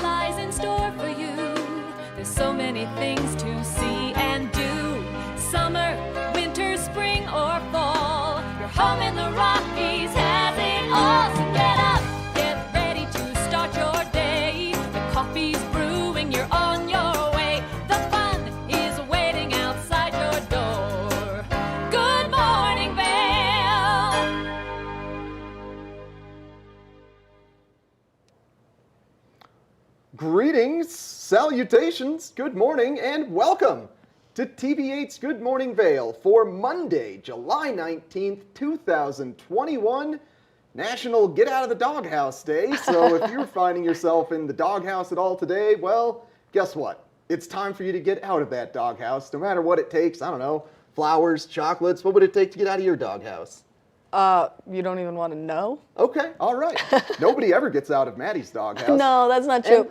lies in store for you. There's so many things to see and do. Summer, winter, spring, or fall. Your home in the Rockies has it all. So get up, get ready to start your day. The coffee's brewing, you're on your way. The fun is waiting outside your door. Good morning, Vail. Greetings, salutations, good morning, and welcome to TV8's Good Morning Vail for Monday, July 19th, 2021, National Get Out of the Doghouse Day. So if you're finding yourself in the doghouse at all today, well, guess what? It's time for you to get out of that doghouse, no matter what it takes. I don't know, flowers, chocolates, what would it take to get out of your doghouse? You don't even want to know? Okay, all right. Nobody ever gets out of Maddie's doghouse. No, that's not true.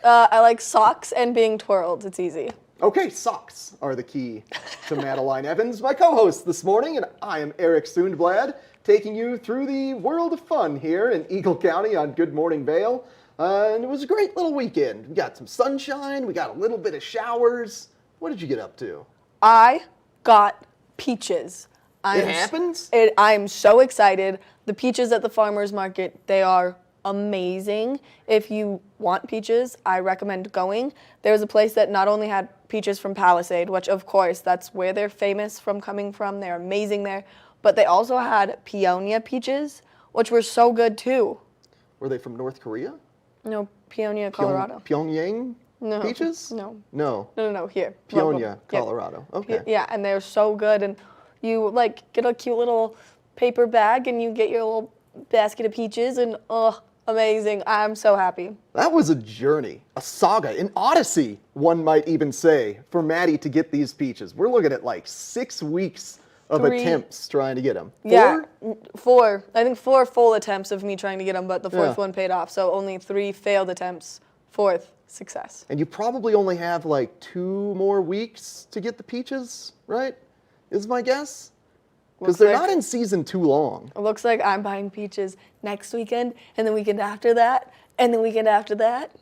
I like socks and being twirled. It's easy. Okay, socks are the key to Madeline Evans, my co-host this morning, and I am Eric Sundblad, taking you through the world of fun here in Eagle County on Good Morning Vail. And it was a great little weekend. We got some sunshine, we got a little bit of showers. What did you get up to? I got peaches. It happens? I am so excited. The peaches at the farmer's market, they are amazing. If you want peaches, I recommend going. There's a place that not only had peaches from Palisade, which of course that's where they're famous from coming from. They're amazing there. But they also had Peonia peaches, which were so good too. Were they from North Korea? No, Peonia, Colorado. Pyongyang No. peaches? No. No. No, here. Peonia, Local. Yeah. Colorado. Okay. Yeah, and they're so good. And you like get a cute little paper bag and you get your little basket of peaches and amazing. I'm so happy. That was a journey, a saga, an odyssey, one might even say, for Maddie to get these peaches. We're looking at like 6 weeks of attempts trying to get them. Yeah, four. I think 4 full attempts of me trying to get them, but the fourth one paid off. So only 3 failed attempts, 4th success. And you probably only have like 2 more weeks to get the peaches, right? Is my guess? Because they're not in season too long. It looks like I'm buying peaches next weekend, and the weekend after that, and the weekend after that.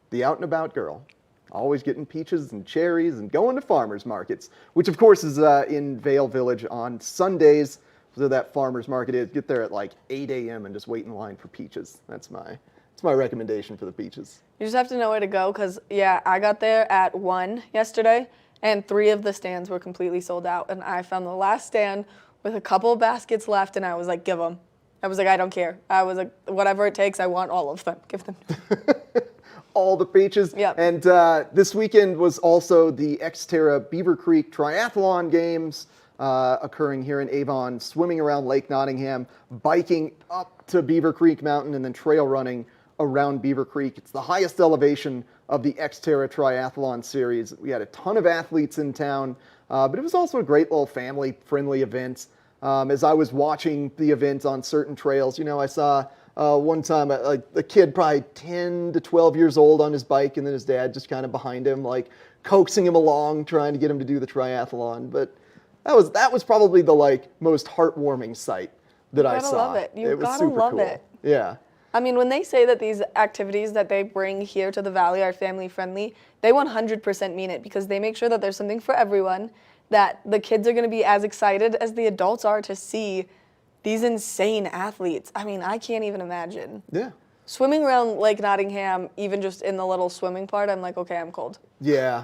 The out and about girl. Always getting peaches and cherries and going to farmers markets, which of course is in Vail Village on Sundays. So that farmers market is. Get there at like 8 a.m. and just wait in line for peaches. That's my recommendation for the peaches. You just have to know where to go, because, yeah, I got there at 1 yesterday, and 3 of the stands were completely sold out. And I found the last stand with a couple of baskets left, and I was like, give them. I was like, I don't care. I was like, whatever it takes, I want all of them. Give them. All the peaches. Yep. And this weekend was also the Xterra Beaver Creek Triathlon Games occurring here in Avon, swimming around Lake Nottingham, biking up to Beaver Creek Mountain, and then trail running around Beaver Creek. It's the highest elevation of the Xterra Triathlon Series. We had a ton of athletes in town, but it was also a great little family-friendly event. As I was watching the event on certain trails, you know, I saw one time a kid probably 10 to 12 years old on his bike, and then his dad just kind of behind him, like coaxing him along, trying to get him to do the triathlon. But that was probably the like most heartwarming sight that I saw. You gotta love it. You gotta love it. Yeah. I mean, when they say that these activities that they bring here to the Valley are family friendly, they 100% mean it, because they make sure that there's something for everyone, that the kids are going to be as excited as the adults are to see these insane athletes. I mean, I can't even imagine. Yeah. Swimming around Lake Nottingham, even just in the little swimming part, I'm like, okay, I'm cold. Yeah,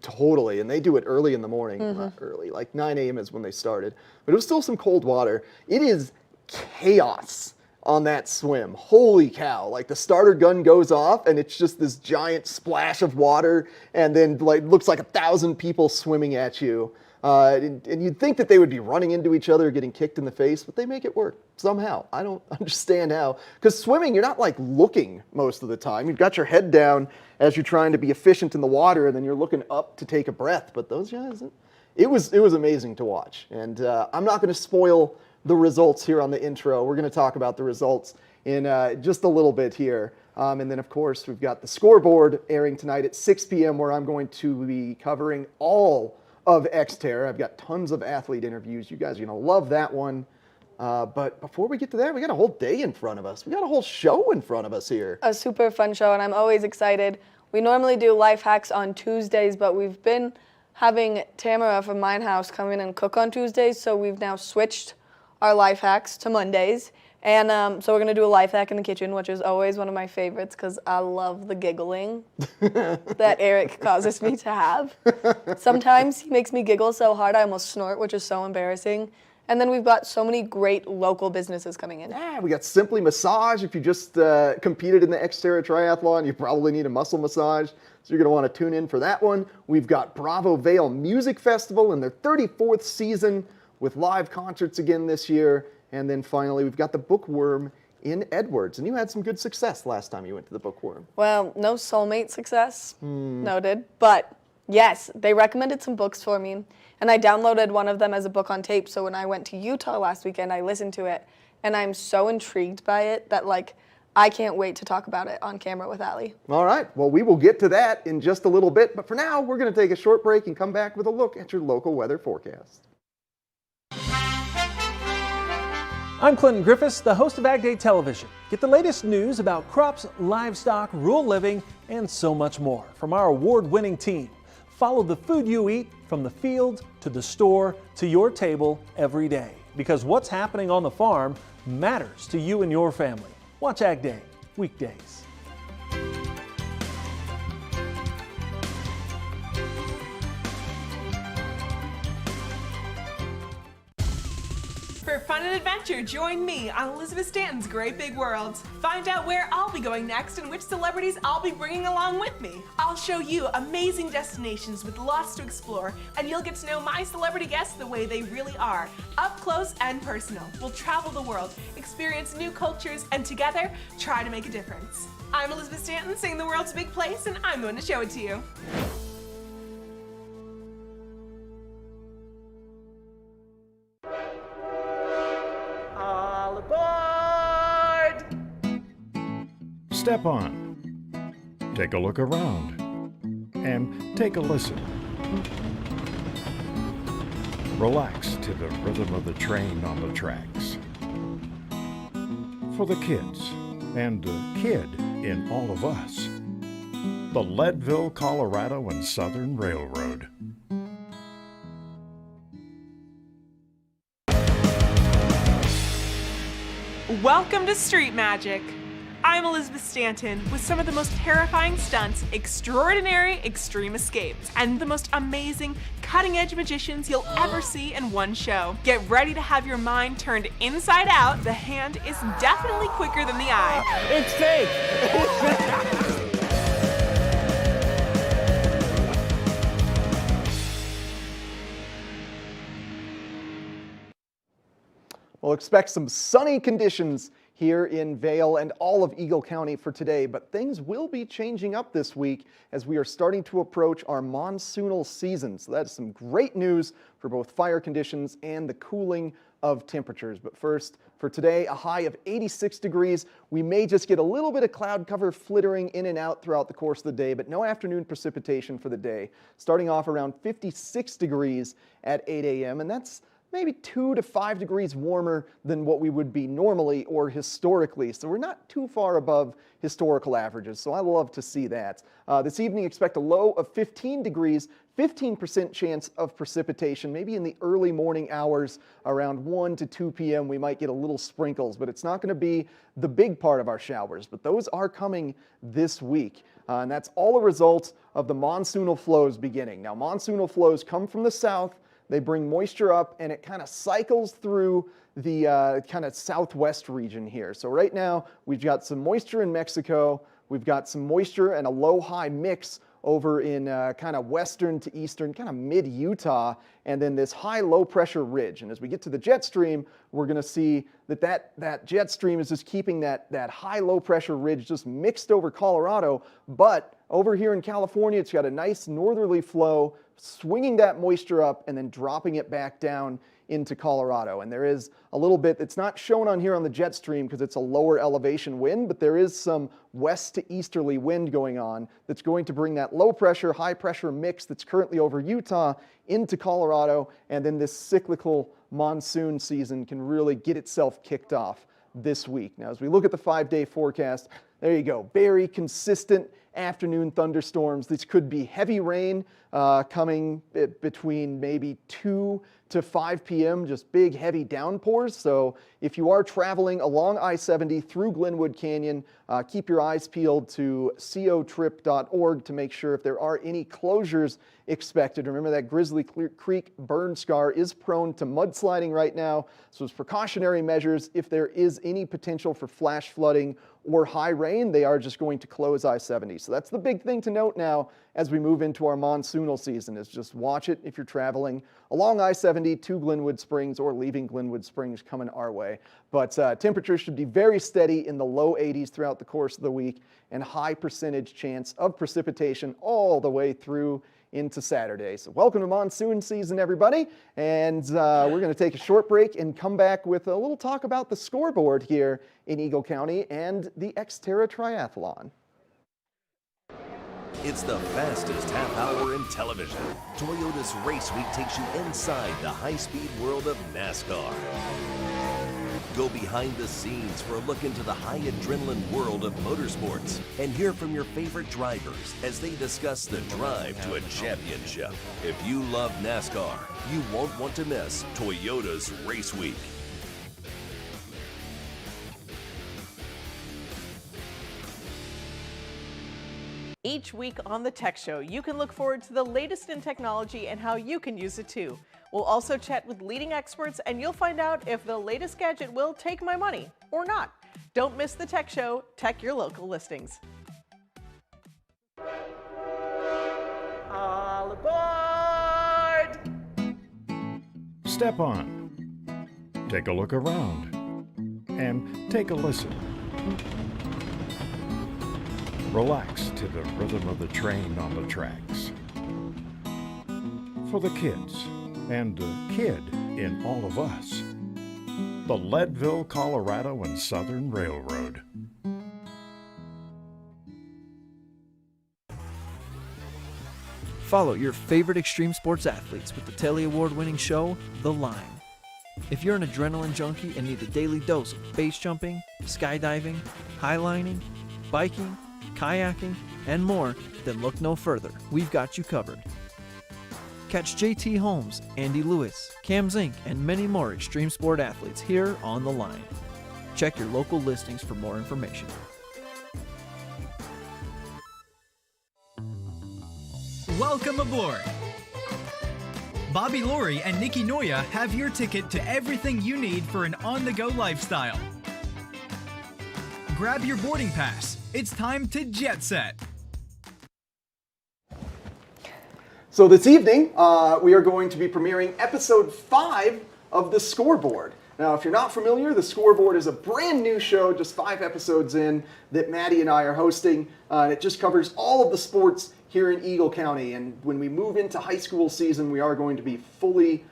totally. And they do it early in the morning. Not early, like 9 a.m. is when they started. But it was still some cold water. It is chaos on that swim. Holy cow. Like the starter gun goes off and it's just this giant splash of water, and then like looks like 1,000 people swimming at you. And you'd think that they would be running into each other, getting kicked in the face, but they make it work somehow. I don't understand how. Because swimming, you're not like looking most of the time. You've got your head down as you're trying to be efficient in the water, and then you're looking up to take a breath. But those guys, it was amazing to watch. And I'm not going to spoil the results here on the intro. We're going to talk about the results in just a little bit here. And then, of course, we've got the Scoreboard airing tonight at 6 p.m. where I'm going to be covering all of Xterra. I've got tons of athlete interviews. You guys are going to love that one. But before we get to that, we got a whole day in front of us. We got a whole show in front of us here. A super fun show, and I'm always excited. We normally do life hacks on Tuesdays, but we've been having Tamara from Mine House come in and cook on Tuesdays, so we've now switched our life hacks to Mondays. And so we're going to do a life hack in the kitchen, which is always one of my favorites because I love the giggling that Eric causes me to have. Sometimes he makes me giggle so hard I almost snort, which is so embarrassing. And then we've got so many great local businesses coming in. Yeah, we got Simply Massage. If you just competed in the Xterra Triathlon, you probably need a muscle massage. So you're going to want to tune in for that one. We've got Bravo Vail Music Festival in their 34th season with live concerts again this year. And then finally, we've got the Bookworm in Edwards. And you had some good success last time you went to the Bookworm. Well, no soulmate success, noted. But yes, they recommended some books for me. And I downloaded one of them as a book on tape. So when I went to Utah last weekend, I listened to it. And I'm so intrigued by it that, like, I can't wait to talk about it on camera with Allie. All right. Well, we will get to that in just a little bit. But for now, we're going to take a short break and come back with a look at your local weather forecast. I'm Clinton Griffiths, the host of Ag Day Television. Get the latest news about crops, livestock, rural living, and so much more from our award-winning team. Follow the food you eat from the field to the store to your table every day. Because what's happening on the farm matters to you and your family. Watch Ag Day, weekdays. For fun and adventure, join me on Elizabeth Stanton's Great Big World. Find out where I'll be going next and which celebrities I'll be bringing along with me. I'll show you amazing destinations with lots to explore, and you'll get to know my celebrity guests the way they really are, up close and personal. We'll travel the world, experience new cultures, and together, try to make a difference. I'm Elizabeth Stanton, saying the world's a big place, and I'm going to show it to you. All aboard! Step on, take a look around, and take a listen. Relax to the rhythm of the train on the tracks. For the kids, and the kid in all of us, the Leadville, Colorado and Southern Railroad. Welcome to Street Magic. I'm Elizabeth Stanton with some of the most terrifying stunts, extraordinary extreme escapes, and the most amazing cutting-edge magicians you'll ever see in one show. Get ready to have your mind turned inside out. The hand is definitely quicker than the eye. It's fake! We'll expect some sunny conditions here in Vail and all of Eagle County for today, but things will be changing up this week as we are starting to approach our monsoonal season. So that's some great news for both fire conditions and the cooling of temperatures. But first, for today, a high of 86 degrees. We may just get a little bit of cloud cover flittering in and out throughout the course of the day, but no afternoon precipitation for the day. Starting off around 56 degrees at 8 a.m., and that's maybe 2 to 5 degrees warmer than what we would be normally or historically. So we're not too far above historical averages. So I love to see that. This evening, expect a low of 15 degrees, 15% chance of precipitation. Maybe in the early morning hours around 1 to 2 p.m. we might get a little sprinkles, but it's not going to be the big part of our showers. But those are coming this week. And that's all a result of the monsoonal flows beginning. Now, monsoonal flows come from the south. They bring moisture up and it kind of cycles through the kind of southwest region here. So right now we've got some moisture in Mexico. We've got some moisture and a low-high mix over in kind of western to eastern, kind of mid-Utah, and then this high-low pressure ridge. And as we get to the jet stream, we're going to see that jet stream is just keeping that high-low pressure ridge just mixed over Colorado. But over here in California, it's got a nice northerly flow, swinging that moisture up and then dropping it back down into Colorado. And there is a little bit, it's not shown on here on the jet stream because it's a lower elevation wind, but there is some west to easterly wind going on that's going to bring that low pressure, high pressure mix that's currently over Utah into Colorado. And then this cyclical monsoon season can really get itself kicked off this week. Now, as we look at the 5-day forecast, there you go. Very consistent afternoon thunderstorms. This could be heavy rain coming between maybe 2 to 5 p.m., just big, heavy downpours. So if you are traveling along I-70 through Glenwood Canyon, keep your eyes peeled to cotrip.org to make sure if there are any closures expected. Remember that Grizzly Creek burn scar is prone to mudsliding right now. So as precautionary measures, if there is any potential for flash flooding or high rain, they are just going to close I-70. So that's the big thing to note now as we move into our monsoonal season, is just watch it if you're traveling along I-70 to Glenwood Springs or leaving Glenwood Springs coming our way. But temperatures should be very steady in the low 80s throughout the course of the week, and high percentage chance of precipitation all the way through into Saturday. So welcome to monsoon season, everybody. And we're going to take a short break and come back with a little talk about the scoreboard here in Eagle County and the Xterra Triathlon. It's the fastest half hour in television. Toyota's Race Week takes you inside the high-speed world of NASCAR. Go behind the scenes for a look into the high adrenaline world of motorsports and hear from your favorite drivers as they discuss the drive to a championship. If you love NASCAR, you won't want to miss Toyota's Race Week. Each week on the Tech Show, you can look forward to the latest in technology and how you can use it too. We'll also chat with leading experts, and you'll find out if the latest gadget will take my money or not. Don't miss the Tech Show. Tech your local listings. All aboard! Step on. Take a look around. And take a listen. Relax to the rhythm of the train on the tracks. For the kids, and a kid in all of us, the Leadville, Colorado and Southern Railroad. Follow your favorite extreme sports athletes with the Telly Award-winning show, The Line. If you're an adrenaline junkie and need a daily dose of base jumping, skydiving, highlining, biking, kayaking, and more, then look no further. We've got you covered. Catch JT Holmes, Andy Lewis, Cam Zink, and many more extreme sport athletes here on The Line. Check your local listings for more information. Welcome aboard! Bobby Laurie and Nikki Noya have your ticket to everything you need for an on-the-go lifestyle. Grab your boarding pass. It's time to jet set. So this evening, we are going to be premiering episode 5 of The Scoreboard. Now, if you're not familiar, The Scoreboard is a brand new show, just 5 episodes in, that Maddie and I are hosting. And it just covers all of the sports here in Eagle County. And when we move into high school season, we are going to be fully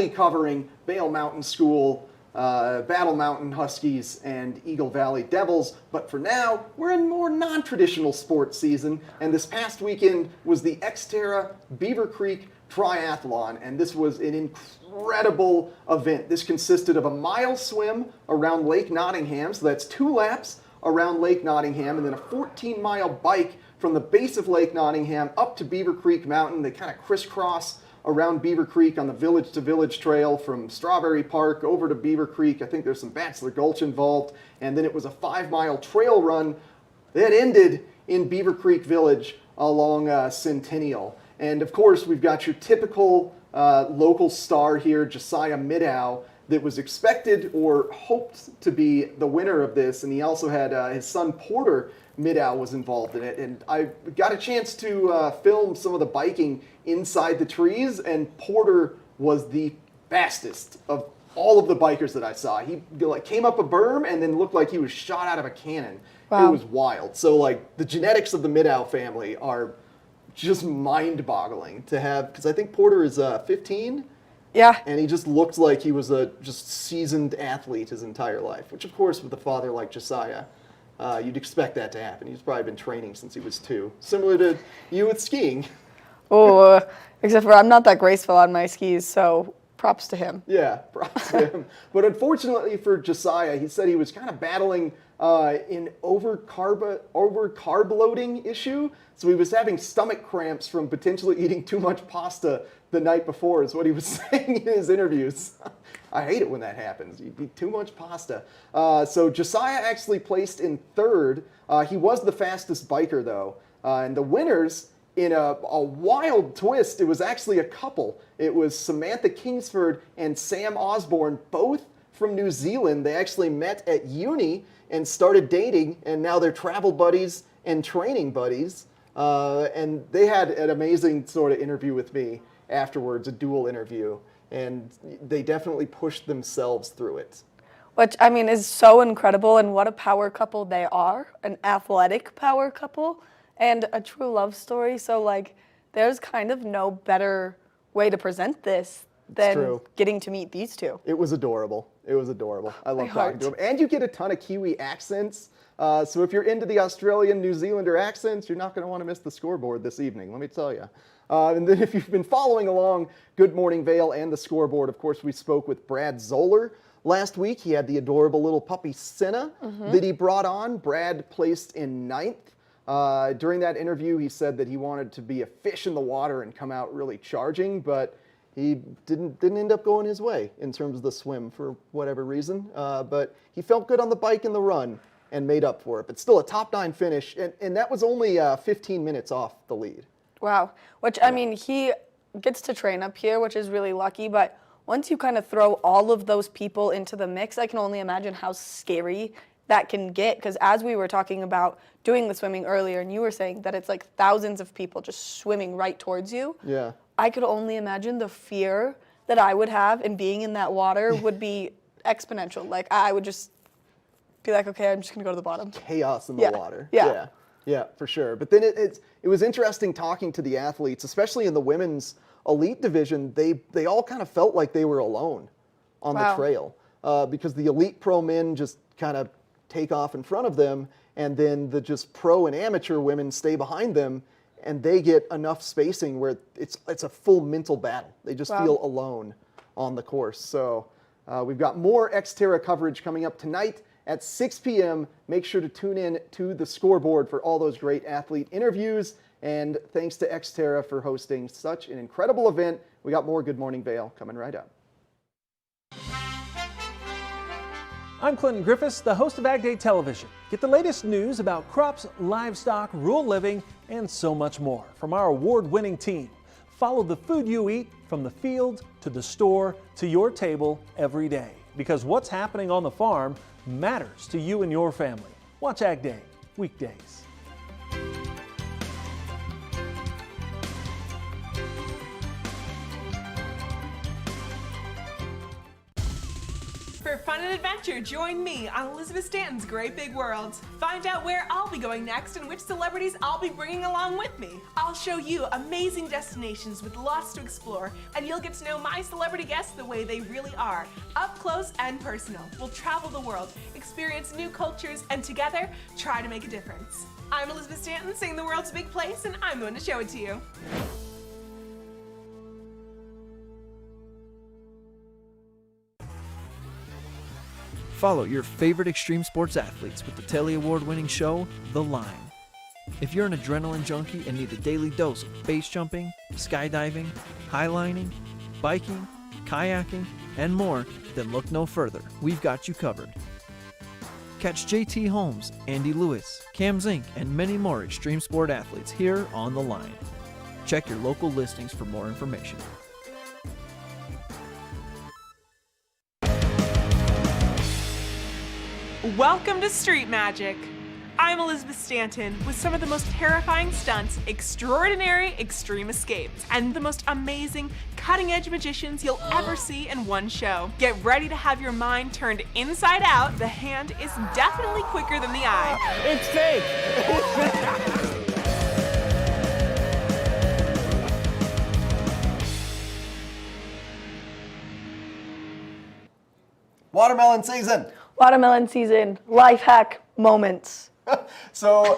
covering Vail Mountain School, Battle Mountain Huskies, and Eagle Valley Devils. But for now, we're in more non-traditional sports season, and this past weekend was the Xterra Beaver Creek Triathlon, and this was an incredible event. This consisted of a mile swim around Lake Nottingham, so that's 2 laps around Lake Nottingham, and then a 14-mile bike from the base of Lake Nottingham up to Beaver Creek Mountain. They kind of crisscross around Beaver Creek on the Village to Village Trail from Strawberry Park over to Beaver Creek. I think there's some Bachelor Gulch involved. And then it was a 5-mile trail run that ended in Beaver Creek Village along Centennial. And of course, we've got your typical local star here, Josiah Middow, that was expected or hoped to be the winner of this. And he also had his son Porter Middow was involved in it. And I got a chance to film some of the biking inside the trees, and Porter was the fastest of all of the bikers that I saw. He came up a berm and then looked like he was shot out of a cannon. Wow. It was wild. So the genetics of the Middow family are just mind-boggling to have, because I think Porter is 15 Yeah. And he just looked like he was a just seasoned athlete his entire life, which of course with a father like Josiah, you'd expect that to happen. He's probably been training since he was 2. Similar to you with skiing. Oh, except for I'm not that graceful on my skis, so props to him. Yeah, props to him. But unfortunately for Josiah, he said he was kind of battling an over carb loading issue. So he was having stomach cramps from potentially eating too much pasta the night before, is what he was saying in his interviews. I hate it when that happens. You eat too much pasta. So Josiah actually placed in 3rd. He was the fastest biker, though. And the winners, in a wild twist, it was actually a couple. It was Samantha Kingsford and Sam Osborne, both from New Zealand. They actually met at uni and started dating, and now they're travel buddies and training buddies. And they had an amazing sort of interview with me afterwards, a dual interview, and they definitely pushed themselves through it. Which, I mean, is so incredible, and what a power couple they are, an athletic power couple, and a true love story. So, like, there's kind of no better way to present this than getting to meet these two. It was adorable. It was adorable. I love talking to them. And you get a ton of Kiwi accents. So if you're into the Australian, New Zealander accents, you're not going to want to miss the Scoreboard this evening, let me tell you. And then if you've been following along Good Morning Vail and the Scoreboard, of course, we spoke with Brad Zoller last week. He had the adorable little puppy Senna that he brought on. Brad placed in 9th. During that interview, he said that he wanted to be a fish in the water and come out really charging, but he didn't end up going his way in terms of the swim for whatever reason. But he felt good on the bike and the run and made up for it. But still a top 9 finish, and that was only 15 minutes off the lead. Wow. Which, I mean, he gets to train up here, which is really lucky, but once you kind of throw all of those people into the mix, I can only imagine how scary that can get, because as we were talking about doing the swimming earlier, and you were saying that it's like thousands of people just swimming right towards you. Yeah. I could only imagine the fear that I would have in being in that water would be exponential. Like, I would just be like, okay, I'm just gonna go to the bottom. Chaos in the water. Yeah. Yeah, for sure. But then it was interesting talking to the athletes, especially in the women's elite division. They all kind of felt like they were alone on the trail because the elite pro men just kind of take off in front of them, and then the just pro and amateur women stay behind them, and they get enough spacing where it's a full mental battle. They just feel alone on the course. So we've got more Xterra coverage coming up tonight at 6 p.m. Make sure to tune in to the Scoreboard for all those great athlete interviews. And thanks to Xterra for hosting such an incredible event. We got more Good Morning Vail coming right up. I'm Clinton Griffiths, the host of Ag Day Television. Get the latest news about crops, livestock, rural living, and so much more from our award-winning team. Follow the food you eat from the field to the store to your table every day, because what's happening on the farm matters to you and your family. Watch Ag Day weekdays. For fun and adventure, join me on Elizabeth Stanton's Great Big World. Find out where I'll be going next and which celebrities I'll be bringing along with me. I'll show you amazing destinations with lots to explore, and you'll get to know my celebrity guests the way they really are, up close and personal. We'll travel the world, experience new cultures, and together, try to make a difference. I'm Elizabeth Stanton, saying the world's a big place, and I'm going to show it to you. Follow your favorite extreme sports athletes with the Telly Award-winning show, The Line. If you're an adrenaline junkie and need a daily dose of base jumping, skydiving, highlining, biking, kayaking, and more, then look no further. We've got you covered. Catch JT Holmes, Andy Lewis, Cam Zink, and many more extreme sport athletes here on The Line. Check your local listings for more information. Welcome to Street Magic. I'm Elizabeth Stanton with some of the most terrifying stunts, extraordinary extreme escapes, and the most amazing cutting-edge magicians you'll ever see in one show. Get ready to have your mind turned inside out. The hand is definitely quicker than the eye. It's fake! Watermelon season. Watermelon season, life hack moments. So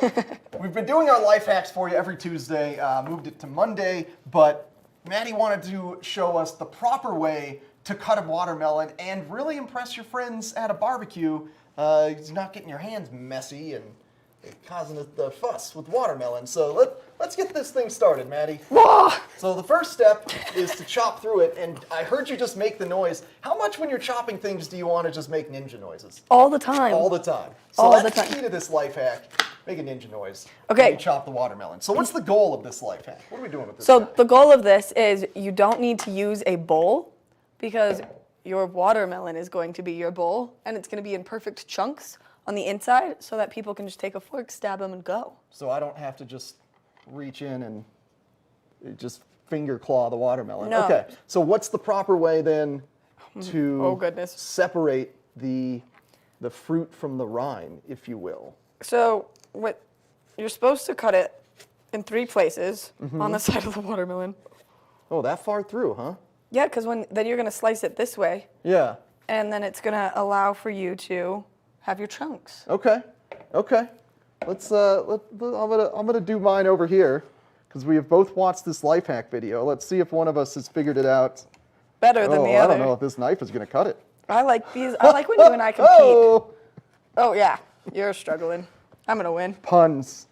we've been doing our life hacks for you every Tuesday, moved it to Monday, but Maddie wanted to show us the proper way to cut a watermelon and really impress your friends at a barbecue. You're not getting your hands messy and causing the fuss with watermelon. So let's get this thing started, Maddie. Whoa! So the first step is to chop through it, and I heard you just make the noise. How much when you're chopping things do you want to just make ninja noises? All the time. All the time. So All that's the time. the key to this life hack. Make a ninja noise. Okay. When you chop the watermelon. So what's the goal of this life hack? What are we doing with this So guy? the goal of this is you don't need to use a bowl because your watermelon is going to be your bowl, and it's going to be in perfect chunks on the inside so that people can just take a fork, stab them, and go. So I don't have to just reach in and just finger claw the watermelon. No. Okay. So what's the proper way then to Oh, goodness. separate the fruit from the rind, if you will? So you're supposed to cut it in 3 places Mm-hmm. on the side of the watermelon. Oh, that far through, huh? Yeah, because then you're going to slice it this way, Yeah. and then it's going to allow for you to have your chunks. Okay. Okay. I'm gonna do mine over here because we have both watched this life hack video. Let's see if one of us has figured it out. Better than the I other. don't know if this knife is gonna cut it. I like these. I like when you and I compete. Oh yeah, you're struggling. I'm gonna win. Puns.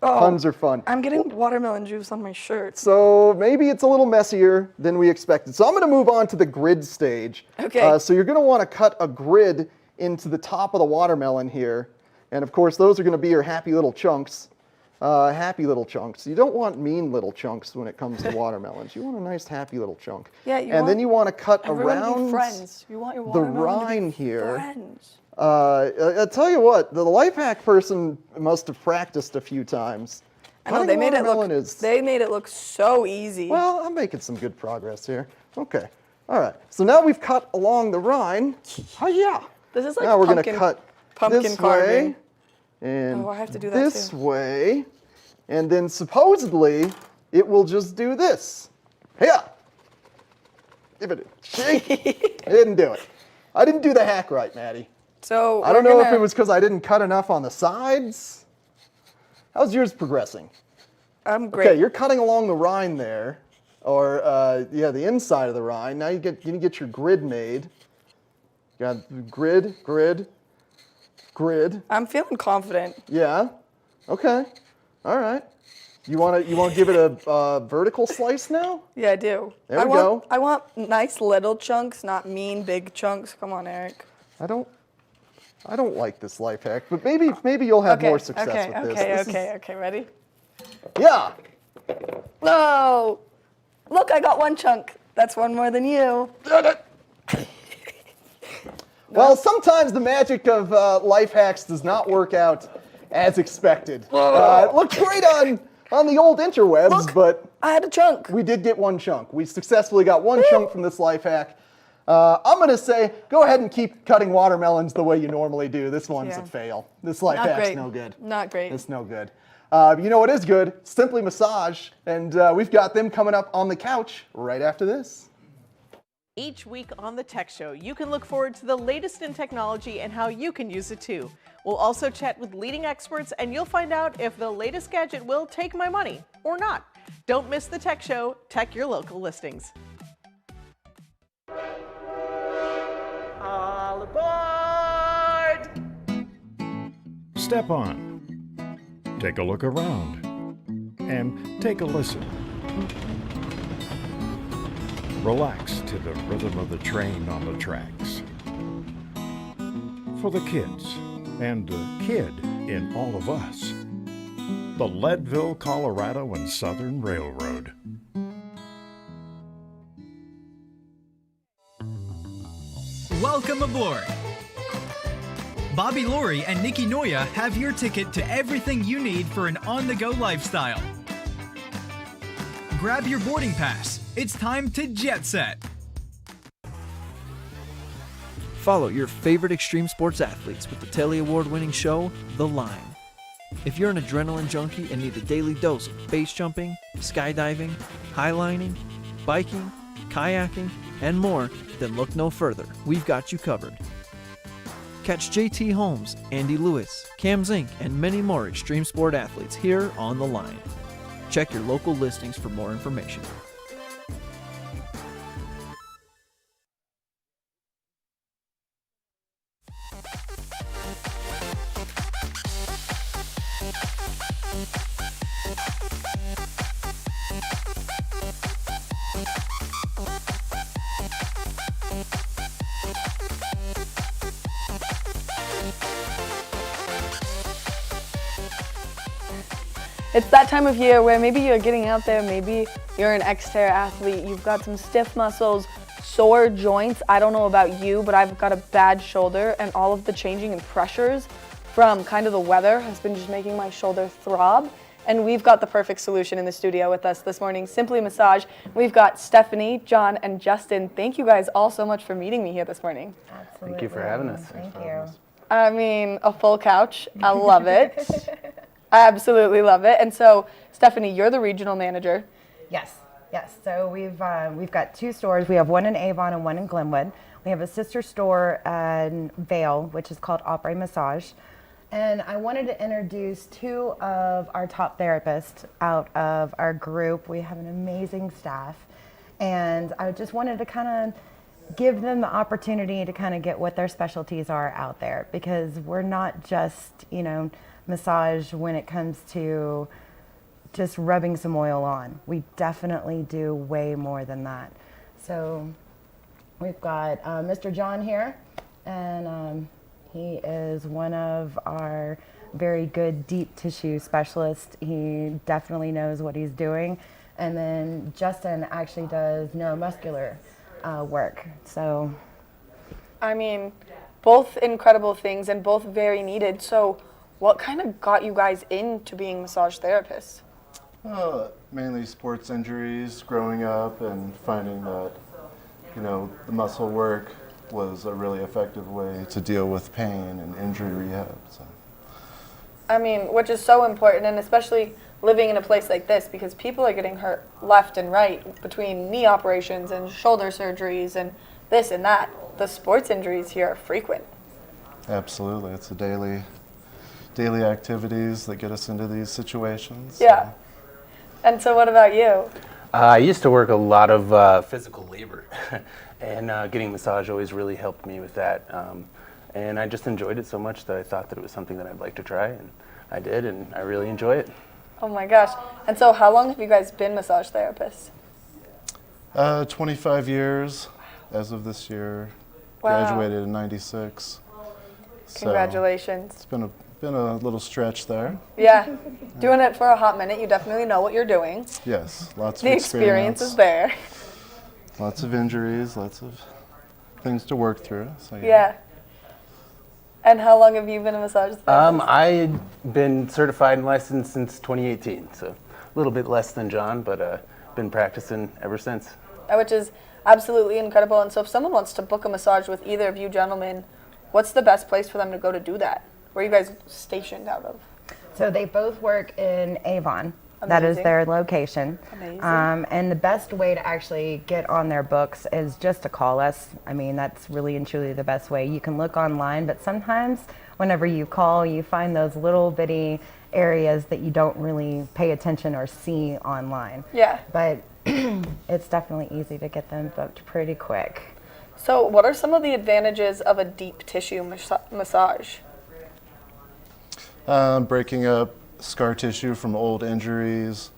Oh, Puns are fun. I'm getting watermelon juice on my shirt. So maybe it's a little messier than we expected. So I'm gonna move on to the grid stage. Okay. So you're gonna want to cut a grid into the top of the watermelon here. And of course, those are going to be your happy little chunks. Happy little chunks. You don't want mean little chunks when it comes to watermelons. You want a nice happy little chunk. Yeah, and then you want to cut everyone to be around friends. You want your the watermelon to be rind here. friends. I'll tell you what, the life hack person must have practiced a few times. I know Cutting they made it watermelon look. is- They made it look so easy. Well, I'm making some good progress here. Okay. All right. So now we've cut along the rind. Oh yeah. This is like Now we're going to pumpkin, cut pumpkin this carving. way and Oh, I have to do that this too. way, and then supposedly it will just do this. Yeah. Give it a shake. I didn't do it. I didn't do the hack right, Maddie. So I don't know if it was because I didn't cut enough on the sides. How's yours progressing? I'm great. Okay, you're cutting along the rind there, or the inside of the rind. Now you get your grid made. You got grid. I'm feeling confident. Yeah. Okay. All right. You want to give it a vertical slice now? Yeah, I do. There we go. I want nice little chunks, not mean big chunks. Come on, Eric. I don't like this life hack, but maybe you'll have more success with this. Okay. Ready? Yeah. No. Look, I got 1 chunk. That's 1 more than you. Well, sometimes the magic of life hacks does not work out as expected. It looked great on the old interwebs, Look, but I had a chunk. we did get 1 chunk. We successfully got 1 chunk from this life hack. I'm going to say, go ahead and keep cutting watermelons the way you normally do. This one's a fail. This life Not hack's great. no good. Not great. It's no good. You know what is good? Simply Massage, and we've got them coming up on the couch right after this. Each week on the Tech Show, you can look forward to the latest in technology and how you can use it too. We'll also chat with leading experts, and you'll find out if the latest gadget will take my money or not. Don't miss the Tech Show. Tech your local listings. All aboard! Step on. Take a look around. And take a listen. Relax to the rhythm of the train on the tracks. For the kids, and the kid in all of us. The Leadville, Colorado and Southern Railroad. Welcome aboard! Bobby Laurie and Nikki Noya have your ticket to everything you need for an on-the-go lifestyle. Grab your boarding pass. It's time to jet set. Follow your favorite extreme sports athletes with the Telly Award-winning show, The Line. If you're an adrenaline junkie and need a daily dose of base jumping, skydiving, highlining, biking, kayaking, and more, then look no further. We've got you covered. Catch JT Holmes, Andy Lewis, Cam Zink, and many more extreme sport athletes here on The Line. Check your local listings for more information. It's that time of year where maybe you're getting out there, maybe you're an Xterra athlete, you've got some stiff muscles, sore joints. I don't know about you, but I've got a bad shoulder, and all of the changing and pressures from kind of the weather has been just making my shoulder throb. And we've got the perfect solution in the studio with us this morning, Simply Massage. We've got Stephanie, John, and Justin. Thank you guys all so much for meeting me here this morning. Absolutely. Thank you for having us. Thank you. I mean, a full couch. I love it. I absolutely love it. And so, Stephanie, you're the regional manager. Yes. So we've got 2 stores. We have one in Avon and one in Glenwood. We have a sister store in Vail, which is called Opry Massage. And I wanted to introduce 2 of our top therapists out of our group. We have an amazing staff. And I just wanted to kind of give them the opportunity to kind of get what their specialties are out there, because we're not just, massage when it comes to just rubbing some oil on. We definitely do way more than that. So we've got Mr. John here, and he is one of our very good deep tissue specialists. He definitely knows what he's doing. And then Justin actually does neuromuscular work. So, I mean, both incredible things and both very needed. So what kind of got you guys into being massage therapists? Mainly sports injuries growing up, and finding that, the muscle work was a really effective way to deal with pain and injury rehab. So. I mean, which is so important, and especially living in a place like this, because people are getting hurt left and right between knee operations and shoulder surgeries and this and that. The sports injuries here are frequent. Absolutely. It's a daily activities that get us into these situations. Yeah. So. And so what about you? I used to work a lot of physical labor, and getting massage always really helped me with that. And I just enjoyed it so much that I thought that it was something that I'd like to try, and I did, and I really enjoy it. Oh my gosh. And so how long have you guys been massage therapists? 25 years as of this year. Wow. Graduated in '96. Congratulations. So it's been a little stretch there. Yeah. Doing it for a hot minute, you definitely know what you're doing. Yes, lots of the experience is there. Lots of injuries, lots of things to work through. So yeah. And how long have you been a massage therapist? I've been certified and licensed since 2018, so a little bit less than John, but been practicing ever since. Which is absolutely incredible. And so if someone wants to book a massage with either of you gentlemen, what's the best place for them to go to do that? Where are you guys stationed out of? So they both work in Avon. Amazing. That is their location. Amazing. And the best way to actually get on their books is just to call us. I mean, that's really and truly the best way. You can look online, but sometimes whenever you call, you find those little bitty areas that you don't really pay attention or see online. Yeah. But it's definitely easy to get them booked pretty quick. So what are some of the advantages of a deep tissue massage? Breaking up scar tissue from old injuries,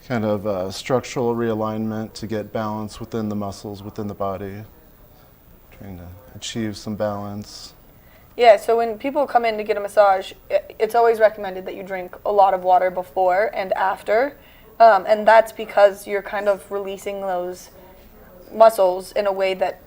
kind of structural realignment to get balance within the muscles, within the body, trying to achieve some balance. Yeah, so when people come in to get a massage, it's always recommended that you drink a lot of water before and after, and that's because you're kind of releasing those muscles in a way that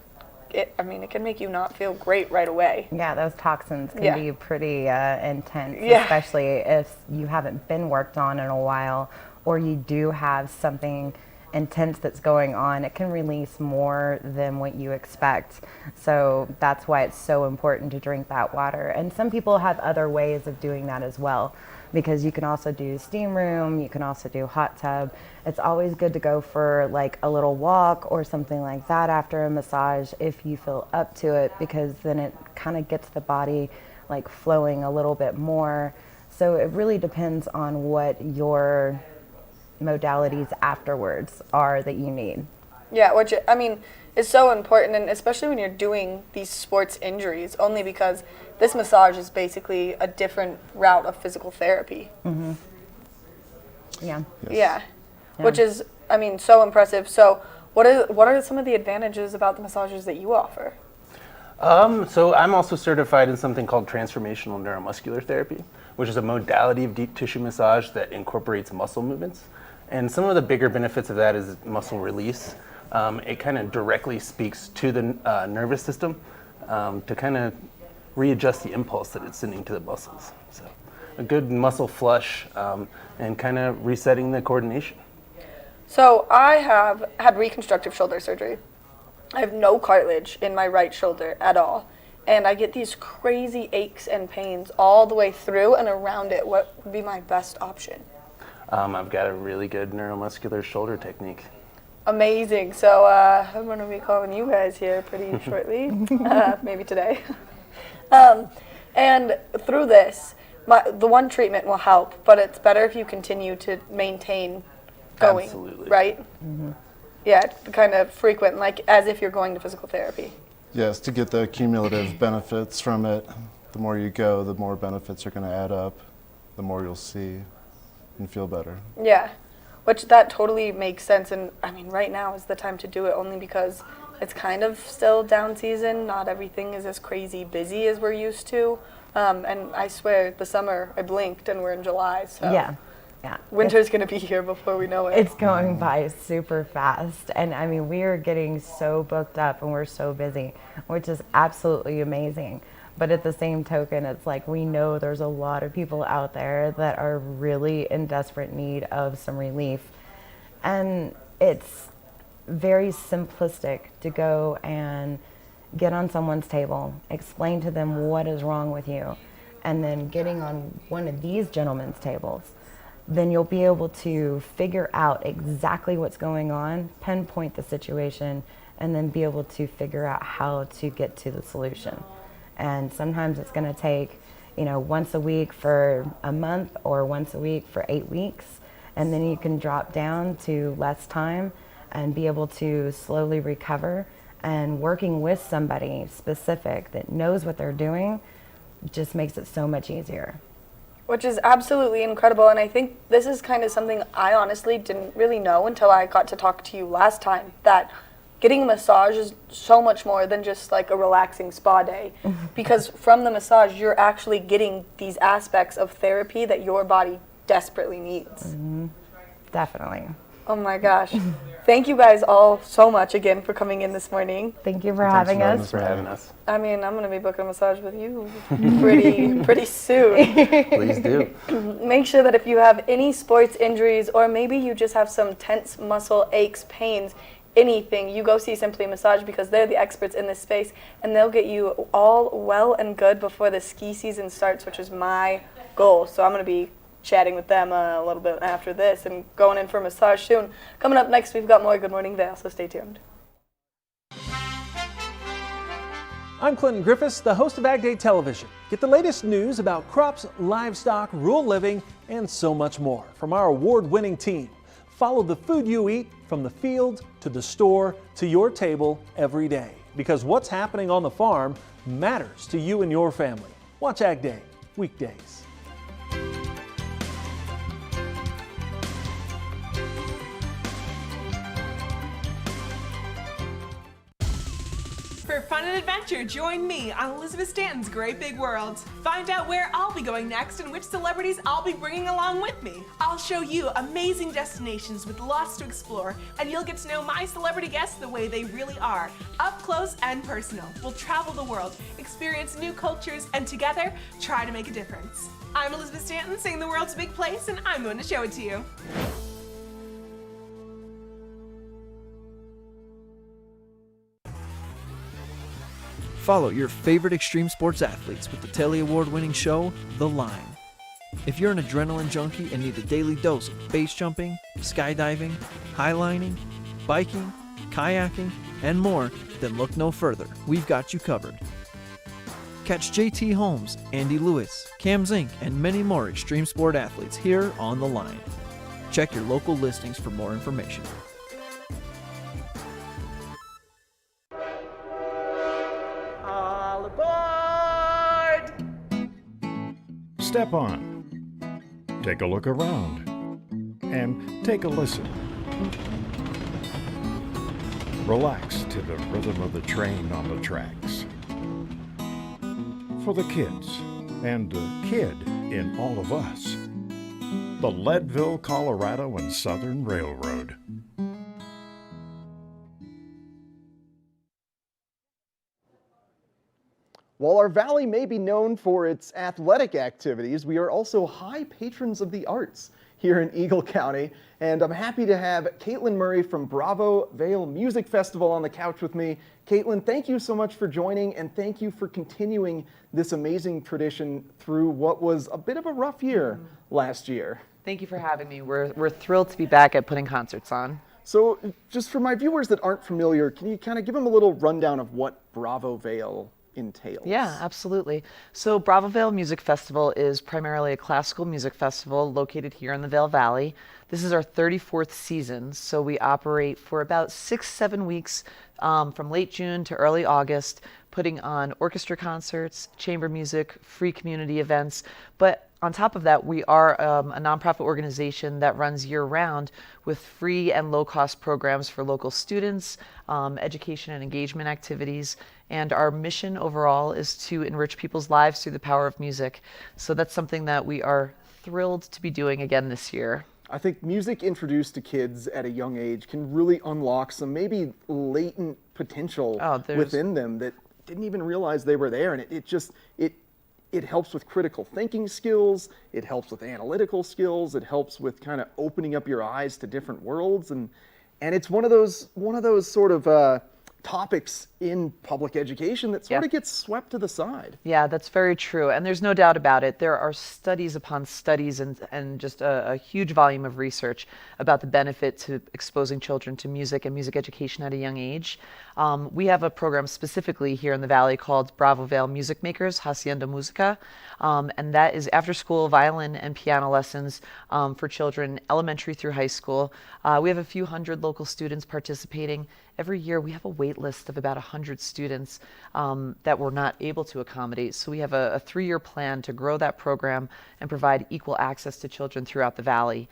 it can make you not feel great right away. Yeah, those toxins can be pretty intense, Yeah. especially if you haven't been worked on in a while, or you do have something intense that's going on. It can release more than what you expect. So that's why it's so important to drink that water. And some people have other ways of doing that as well. because you can also do steam room, you can also do hot tub. It's always good to go for like a little walk or something like that after a massage if you feel up to it, because then it kind of gets the body like flowing a little bit more. So it really depends on what your modalities afterwards are that you need. Yeah, which, I mean, is so important, and especially when you're doing these sports injuries, only because this massage is basically a different route of physical therapy. Mm-hmm. Yeah. Yeah. Which is, I mean, so impressive. So what are some of the advantages about the massages that you offer? So I'm also certified in something called transformational neuromuscular therapy, which is a modality of deep tissue massage that incorporates muscle movements. And some of the bigger benefits of that is muscle release. It kind of directly speaks to the nervous system to kind of readjust the impulse that it's sending to the muscles. So a good muscle flush and kind of resetting the coordination. So I have had reconstructive shoulder surgery. I have no cartilage in my right shoulder at all. And I get these crazy aches and pains all the way through and around it. What would be my best option? I've got a really good neuromuscular shoulder technique. Amazing. So I'm going to be calling you guys here pretty shortly, maybe today. And through this, the one treatment will help, but it's better if you continue to maintain going, Absolutely. right? Mm-hmm. Yeah, kind of frequent, like as if you're going to physical therapy. Yes, to get the cumulative benefits from it. The more you go, the more benefits are going to add up, the more you'll see and feel better. Yeah, which that totally makes sense. And I mean, right now is the time to do it, only because it's kind of still down season. Not everything is as crazy busy as we're used to. And I swear, the summer, I blinked and we're in July. So Yeah. Winter's going to be here before we know it. It's going by super fast. And I mean, we are getting so booked up and we're so busy, which is absolutely amazing. But at the same token, it's like we know there's a lot of people out there that are really in desperate need of some relief. And it's very simplistic to go and get on someone's table, explain to them what is wrong with you, and then getting on one of these gentlemen's tables. Then you'll be able to figure out exactly what's going on, pinpoint the situation, and then be able to figure out how to get to the solution. And sometimes it's going to take, once a week for a month or once a week for 8 weeks. And then you can drop down to less time and be able to slowly recover. And working with somebody specific that knows what they're doing just makes it so much easier. Which is absolutely incredible, and I think this is kind of something I honestly didn't really know until I got to talk to you last time, that getting a massage is so much more than just like a relaxing spa day. Because from the massage, you're actually getting these aspects of therapy that your body desperately needs. Mm-hmm. Definitely. Oh my gosh. Thank you guys all so much again for coming in this morning. Thank you for having us. Thanks for having us. I mean, I'm going to be booking a massage with you pretty soon. Please do. Make sure that if you have any sports injuries, or maybe you just have some tense muscle aches, pains, anything, you go see Simply Massage, because they're the experts in this space, and they'll get you all well and good before the ski season starts, which is my goal. So I'm going to be chatting with them a little bit after this and going in for a massage soon. Coming up next, we've got more Good Morning Vail, so stay tuned. I'm Clinton Griffiths, the host of Ag Day Television. Get the latest news about crops, livestock, rural living, and so much more from our award-winning team. Follow the food you eat from the field to the store to your table every day, because what's happening on the farm matters to you and your family. Watch Ag Day weekdays. For fun and adventure, join me on Elizabeth Stanton's Great Big World. Find out where I'll be going next and which celebrities I'll be bringing along with me. I'll show you amazing destinations with lots to explore, and you'll get to know my celebrity guests the way they really are, up close and personal. We'll travel the world, experience new cultures, and together, try to make a difference. I'm Elizabeth Stanton, saying the world's a big place, and I'm going to show it to you. Follow your favorite extreme sports athletes with the Telly Award-winning show, The Line. If you're an adrenaline junkie and need a daily dose of base jumping, skydiving, highlining, biking, kayaking, and more, then look no further. We've got you covered. Catch JT Holmes, Andy Lewis, Cam Zink, and many more extreme sport athletes here on The Line. Check your local listings for more information. All aboard! Step on. Take a look around. And take a listen. Relax to the rhythm of the train on the tracks. For the kids, and the kid in all of us. The Leadville, Colorado and Southern Railroad. While our valley may be known for its athletic activities, we are also high patrons of the arts here in Eagle County, and I'm happy to have Caitlin Murray from Bravo Vail Music Festival on the couch with me. Caitlin, thank you so much for joining, and thank you for continuing this amazing tradition through what was a bit of a rough year last year. Thank you for having me. We're thrilled to be back at putting concerts on. So just for my viewers that aren't familiar, can you kind of give them a little rundown of what Bravo Vail entails? Yeah, absolutely. So Bravo Vail Music Festival is primarily a classical music festival located here in the Vail Valley. This is our 34th season, so we operate for about 6-7 weeks from late June to early August, putting on orchestra concerts, chamber music, free community events. But on top of that, we are a nonprofit organization that runs year-round with free and low-cost programs for local students, education and engagement activities. And our mission overall is to enrich people's lives through the power of music. So that's something that we are thrilled to be doing again this year. I think music introduced to kids at a young age can really unlock some maybe latent potential within them that didn't even realize they were there. And it helps with critical thinking skills, it helps with analytical skills, it helps with kind of opening up your eyes to different worlds. And it's one of those sort of topics in public education that sort of gets swept to the side. Yeah, that's very true. And there's no doubt about it. There are studies upon studies and just a huge volume of research about the benefit to exposing children to music and music education at a young age. We have a program specifically here in the Valley called Bravo Vail Music Makers, Hacienda Musica. And that is after school violin and piano lessons for children elementary through high school. We have a few hundred local students participating. Every year we have a wait list of about 100 students that we're not able to accommodate. So we have a 3-year plan to grow that program and provide equal access to children throughout the Valley.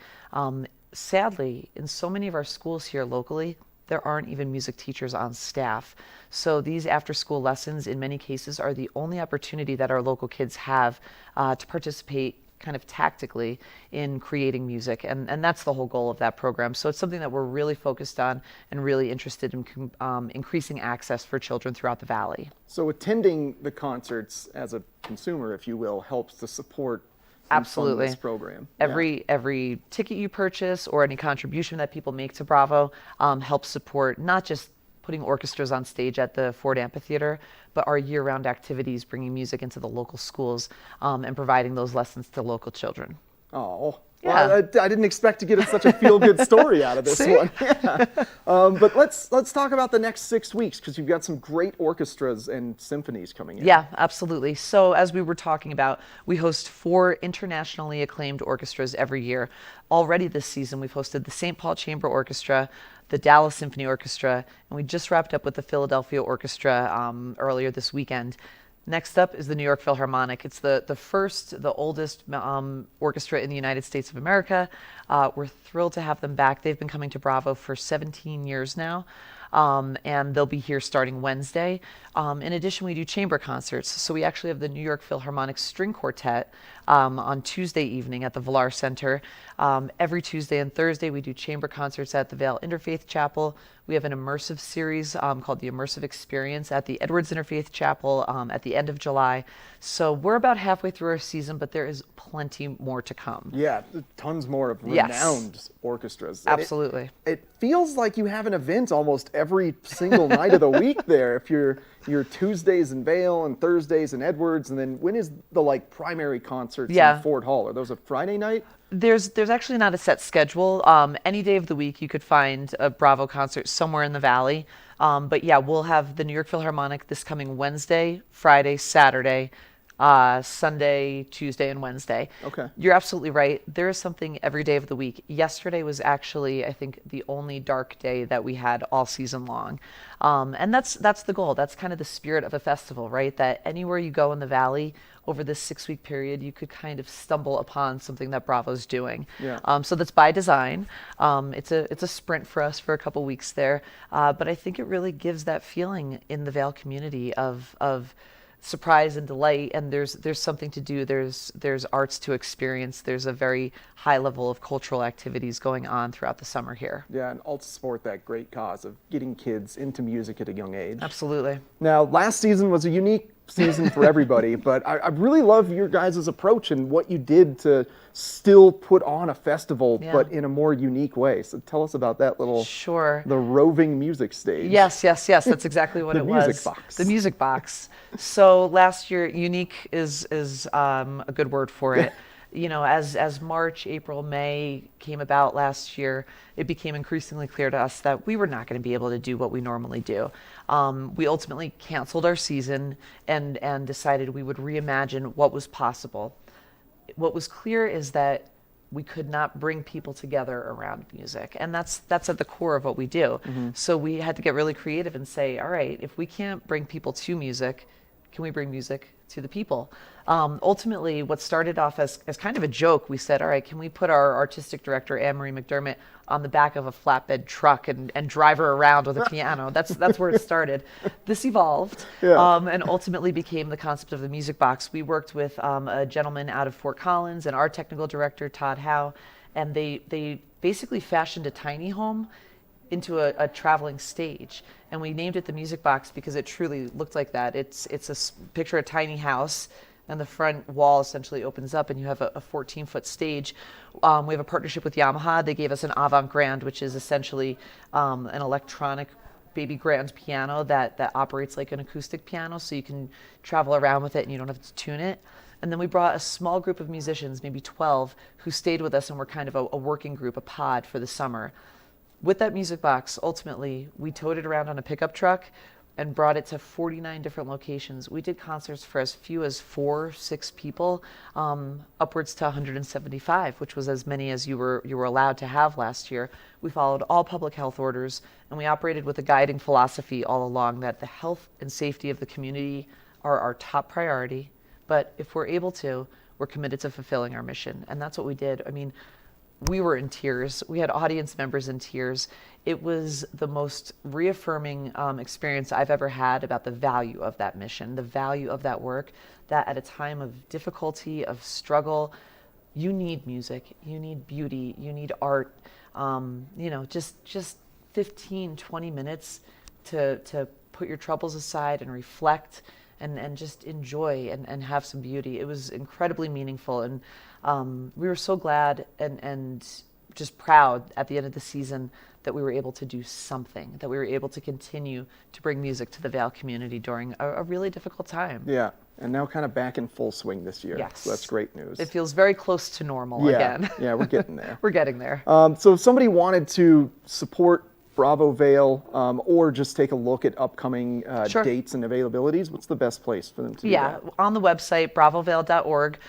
Sadly, in so many of our schools here locally, there aren't even music teachers on staff. So these after-school lessons in many cases are the only opportunity that our local kids have to participate kind of tactically in creating music, and that's the whole goal of that program. So it's something that we're really focused on and really interested in increasing access for children throughout the Valley. So attending the concerts as a consumer, if you will, helps to support absolutely this program. Every ticket you purchase or any contribution that people make to Bravo helps support not just putting orchestras on stage at the Ford Amphitheater, but our year-round activities, bringing music into the local schools and providing those lessons to local children. Oh, yeah. Well, I didn't expect to get such a feel-good story out of this one. Yeah. But let's talk about the next 6 weeks, because you've got some great orchestras and symphonies coming in. Yeah, absolutely. So as we were talking about, we host 4 internationally acclaimed orchestras every year. Already this season, we've hosted the St. Paul Chamber Orchestra, the Dallas Symphony Orchestra, and we just wrapped up with the Philadelphia Orchestra earlier this weekend. Next up is the New York Philharmonic. It's the oldest orchestra in the United States of America. We're thrilled to have them back. They've been coming to Bravo for 17 years now. And they'll be here starting Wednesday. In addition, we do chamber concerts. So we actually have the New York Philharmonic String Quartet on Tuesday evening at the Villar Center. Every Tuesday and Thursday, we do chamber concerts at the Vail Interfaith Chapel. We have an immersive series called the Immersive Experience at the Edwards Interfaith Chapel at the end of July. So we're about halfway through our season, but there is plenty more to come. Yeah, tons more of renowned orchestras. Absolutely. It feels like you have an event almost every single night of the week there. If you're Tuesdays in Vail and Thursdays in Edwards, and then when is the like primary concerts in Fort Hall? Are those a Friday night? There's actually not a set schedule. Any day of the week you could find a Bravo concert somewhere in the Valley. But yeah, we'll have the New York Philharmonic this coming Wednesday, Friday, Saturday, Sunday, Tuesday, and Wednesday. Okay. You're absolutely right. There is something every day of the week. Yesterday was actually, I think, the only dark day that we had all season long. And that's the goal. That's kind of the spirit of a festival, right? That anywhere you go in the Valley over this 6-week period, you could kind of stumble upon something that Bravo's doing. Yeah. So that's by design. It's a sprint for us for a couple weeks there. But I think it really gives that feeling in the Vail community of surprise and delight, and there's something to do, there's arts to experience, there's a very high level of cultural activities going on throughout the summer here. Yeah, and all to support that great cause of getting kids into music at a young age. Absolutely. Now, last season was a unique season for everybody, but I really love your guys' approach and what you did to still put on a festival, but in a more unique way. So tell us about that little, the roving music stage. Yes, that's exactly what it was. The music box. The music box. So last year, unique is a good word for it. You know, as March, April, May came about last year, it became increasingly clear to us that we were not going to be able to do what we normally do. We ultimately canceled our season and decided we would reimagine what was possible. What was clear is that we could not bring people together around music, and that's at the core of what we do. So we had to get really creative and say, all right, if we can't bring people to music, can we bring music to the people? Ultimately, what started off as kind of a joke, we said, all right, can we put our artistic director, Anne-Marie McDermott, on the back of a flatbed truck and drive her around with a piano? That's where it started. This evolved and ultimately became the concept of the music box. We worked with a gentleman out of Fort Collins and our technical director, Todd Howe, and they basically fashioned a tiny home into a traveling stage, and we named it the Music Box because it truly looked like that. It's picture a tiny house, and the front wall essentially opens up, and you have a 14-foot stage. We have a partnership with Yamaha. They gave us an Avant Grand, which is essentially an electronic baby grand piano that operates like an acoustic piano, so you can travel around with it and you don't have to tune it. And then we brought a small group of musicians, maybe 12, who stayed with us and were kind of a working group, a pod for the summer. With that music box, ultimately, we towed it around on a pickup truck and brought it to 49 different locations. We did concerts for as few as 4-6 people, upwards to 175, which was as many as you were allowed to have last year. We followed all public health orders, and we operated with a guiding philosophy all along that the health and safety of the community are our top priority. But if we're able to, we're committed to fulfilling our mission, and that's what we did. I mean, we were in tears. We had audience members in tears. It was the most reaffirming experience I've ever had about the value of that mission, the value of that work, that at a time of difficulty, of struggle, you need music, you need beauty, you need art. You know, just 15, 20 minutes to put your troubles aside and reflect and just enjoy and have some beauty. It was incredibly meaningful, and we were so glad and just proud at the end of the season that we were able to do something, that we were able to continue to bring music to the Vail community during a really difficult time. Yeah, and now kind of back in full swing this year. Yes. So that's great news. It feels very close to normal again. Yeah, we're getting there. We're getting there. So if somebody wanted to support Bravo Vail, or just take a look at upcoming dates and availabilities, what's the best place for them to do that? On the website, bravovail.org.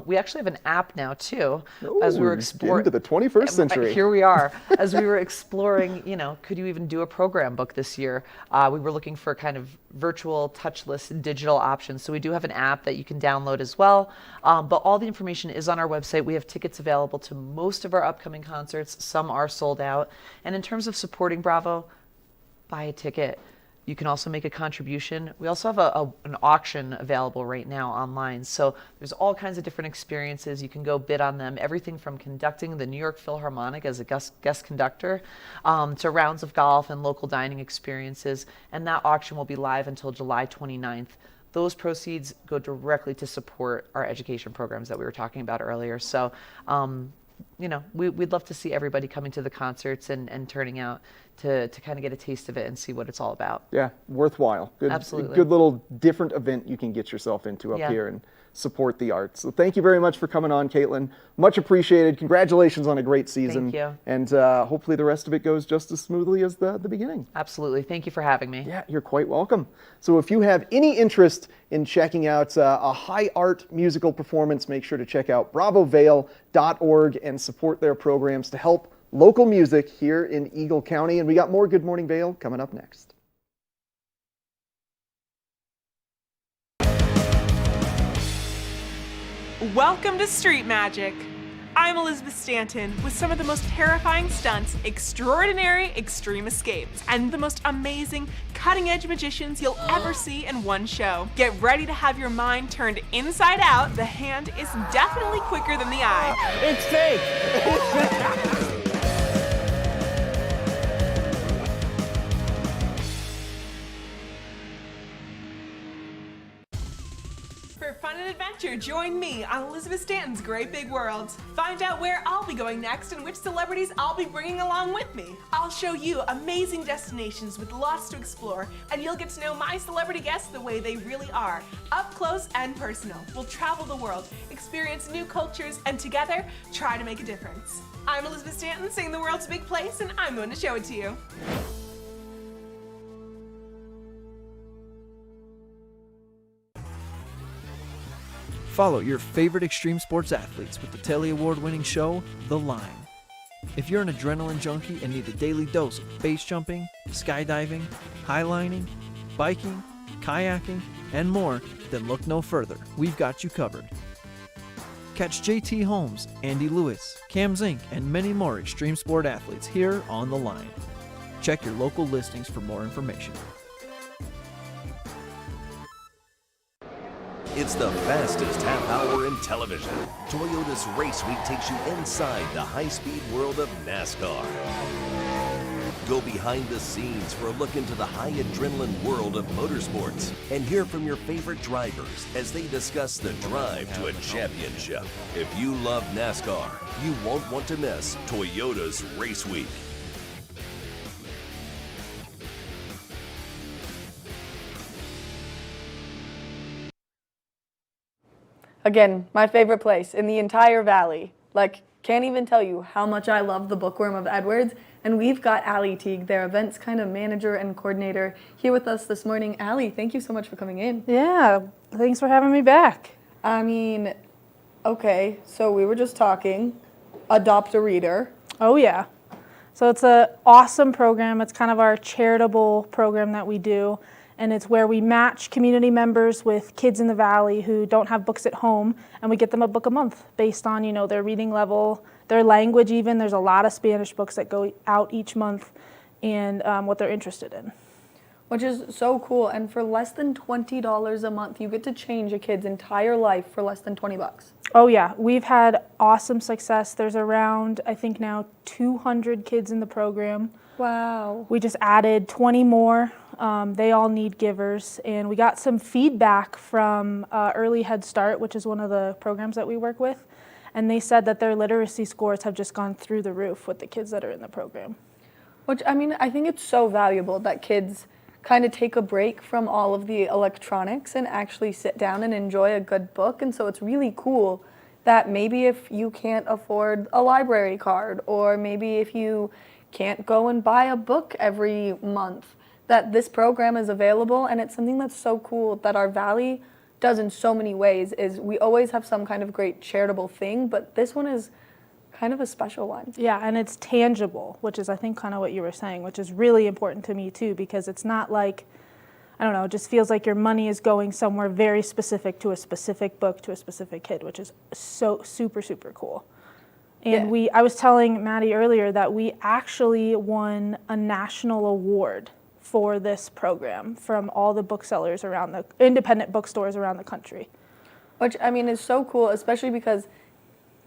We actually have an app now, too. As we were exploring into the 21st century. Here we are. As we were exploring, you know, could you even do a program book this year? We were looking for kind of virtual, touchless, and digital options. So we do have an app that you can download as well. But all the information is on our website. We have tickets available to most of our upcoming concerts. Some are sold out. And in terms of supporting Bravo, buy a ticket. You can also make a contribution. We also have an auction available right now online. So there's all kinds of different experiences. You can go bid on them. Everything from conducting the New York Philharmonic as a guest conductor to rounds of golf and local dining experiences. And that auction will be live until July 29th. Those proceeds go directly to support our education programs that we were talking about earlier. So you know, we'd love to see everybody coming to the concerts and turning out to kind of get a taste of it and see what it's all about. Yeah, worthwhile. Good, Absolutely. Good little different event you can get yourself into up here and support the arts. So thank you very much for coming on, Caitlin. Much appreciated. Congratulations on a great season. Thank you. And hopefully the rest of it goes just as smoothly as the beginning. Absolutely. Thank you for having me. Yeah, you're quite welcome. So if you have any interest in checking out a high art musical performance, make sure to check out bravovail.org and support their programs to help local music here in Eagle County. And we got more Good Morning Vail coming up next. Welcome to Street Magic. I'm Elizabeth Stanton with some of the most terrifying stunts, extraordinary extreme escapes, and the most amazing cutting-edge magicians you'll ever see in one show. Get ready to have your mind turned inside out. The hand is definitely quicker than the eye. It's fake. For fun and adventure, join me on Elizabeth Stanton's Great Big World. Find out where I'll be going next and which celebrities I'll be bringing along with me. I'll show you amazing destinations with lots to explore, and you'll get to know my celebrity guests the way they really are, up close and personal. We'll travel the world, experience new cultures, and together, try to make a difference. I'm Elizabeth Stanton, saying the world's a big place, and I'm going to show it to you. Follow your favorite extreme sports athletes with the Telly Award-winning show, The Line. If you're an adrenaline junkie and need a daily dose of base jumping, skydiving, highlining, biking, kayaking, and more, then look no further. We've got you covered. Catch JT Holmes, Andy Lewis, Cam Zink, and many more extreme sport athletes here on The Line. Check your local listings for more information. It's the fastest half hour in television. Toyota's Race Week takes you inside the high-speed world of NASCAR. Go behind the scenes for a look into the high adrenaline world of motorsports and hear from your favorite drivers as they discuss the drive to a championship. If you love NASCAR, you won't want to miss Toyota's Race Week. Again, my favorite place in the entire valley. Like, can't even tell you how much I love the Bookworm of Edwards. And we've got Allie Teague, their events kind of manager and coordinator, here with us this morning. Allie, thank you so much for coming in. Yeah, thanks for having me back. I mean, okay, so we were just talking, Adopt a Reader. Oh yeah. So it's an awesome program. It's kind of our charitable program that we do. And it's where we match community members with kids in the valley who don't have books at home, and we get them a book a month based on, you know, their reading level, their language even. There's a lot of Spanish books that go out each month, and what they're interested in. Which is so cool, and for less than $20 a month, you get to change a kid's entire life for less than 20 bucks. Oh yeah, we've had awesome success. There's around, I think now, 200 kids in the program. Wow. We just added 20 more. They all need givers, and we got some feedback from Early Head Start, which is one of the programs that we work with, and they said that their literacy scores have just gone through the roof with the kids that are in the program. Which, I mean, I think it's so valuable that kids kind of take a break from all of the electronics and actually sit down and enjoy a good book. And so it's really cool that maybe if you can't afford a library card, or maybe if you can't go and buy a book every month, that this program is available. And it's something that's so cool that our valley does in so many ways. Is we always have some kind of great charitable thing, but this one is kind of a special one. Yeah, and it's tangible, which is I think kind of what you were saying, which is really important to me too, because it's not like, I don't know, it just feels like your money is going somewhere very specific to a specific book, to a specific kid, which is so super, super cool. And Yeah. I was telling Maddie earlier that we actually won a national award for this program from all the booksellers around the independent bookstores around the country. Which, I mean, is so cool, especially because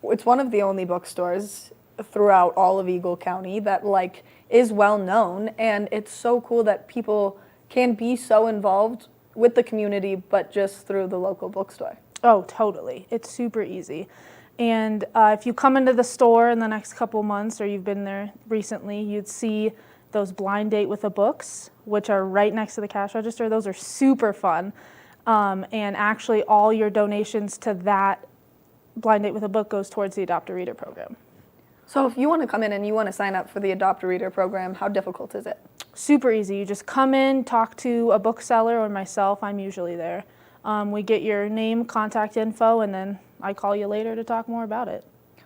it's one of the only bookstores throughout all of Eagle County that like is well known, and it's so cool that people can be so involved with the community but just through the local bookstore. Oh, totally. It's super easy. And if you come into the store in the next couple months, or you've been there recently, you'd see those blind date with the books, which are right next to the cash register. Those are super fun. And actually all your donations to that blind date with a book goes towards the Adopt a Reader program. So if you want to come in and you want to sign up for the Adopt a Reader program, how difficult is it? Super easy. You just come in, talk to a bookseller or myself. I'm usually there. We get your name, contact info, and then I call you later to talk more about it.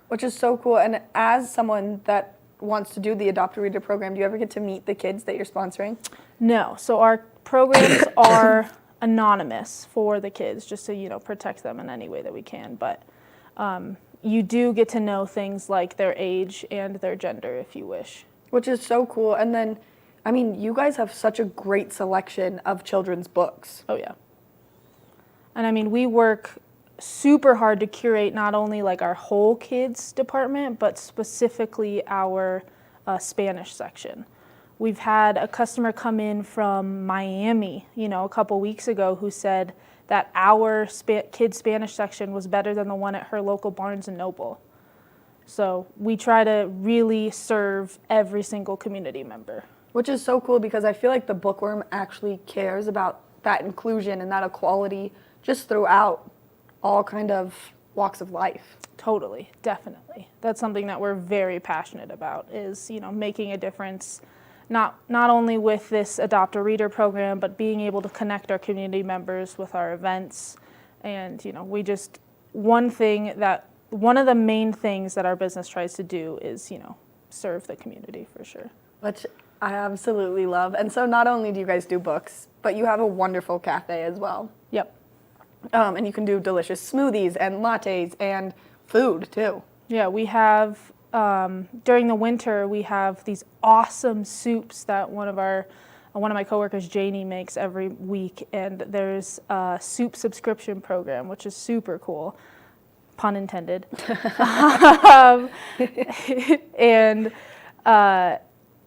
Which is so cool. And as someone that wants to do the Adopt a Reader program, do you ever get to meet the kids that you're sponsoring? No. So our programs are anonymous for the kids, just to protect them in any way that we can. But you do get to know things like their age and their gender if you wish. Which is so cool. And then, I mean, you guys have such a great selection of children's books. Oh, yeah. And I mean, we work super hard to curate not only like our whole kids department, but specifically our Spanish section. We've had a customer come in from Miami, a couple weeks ago, who said that our kids Spanish section was better than the one at her local Barnes & Noble. So we try to really serve every single community member. Which is so cool because I feel like the Bookworm actually cares about that inclusion and that equality just throughout all kind of walks of life. Totally, definitely. That's something that we're very passionate about is, making a difference not only with this Adopt a Reader program, but being able to connect our community members with our events. And, one of the main things that our business tries to do is, serve the community for sure. Which I absolutely love. And so not only do you guys do books, but you have a wonderful cafe as well. Yep. And you can do delicious smoothies and lattes and food too. Yeah, we have, during the winter, we have these awesome soups that one of my coworkers, Janie, makes every week. And there's a soup subscription program, which is super cool. Pun intended. And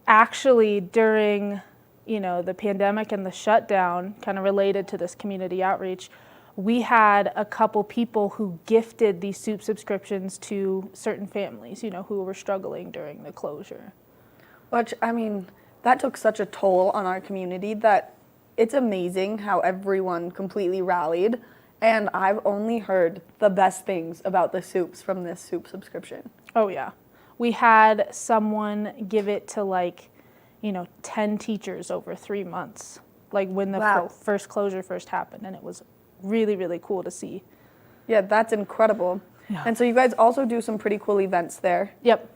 actually during, the pandemic and the shutdown, kind of related to this community outreach, we had a couple people who gifted these soup subscriptions to certain families, who were struggling during the closure. Which, I mean, that took such a toll on our community that it's amazing how everyone completely rallied. And I've only heard the best things about the soups from this soup subscription. Oh, yeah. We had someone give it to 10 teachers over 3 months, when the first closure first happened. And it was really, really cool to see. Yeah, that's incredible. Yeah. And so you guys also do some pretty cool events there. Yep.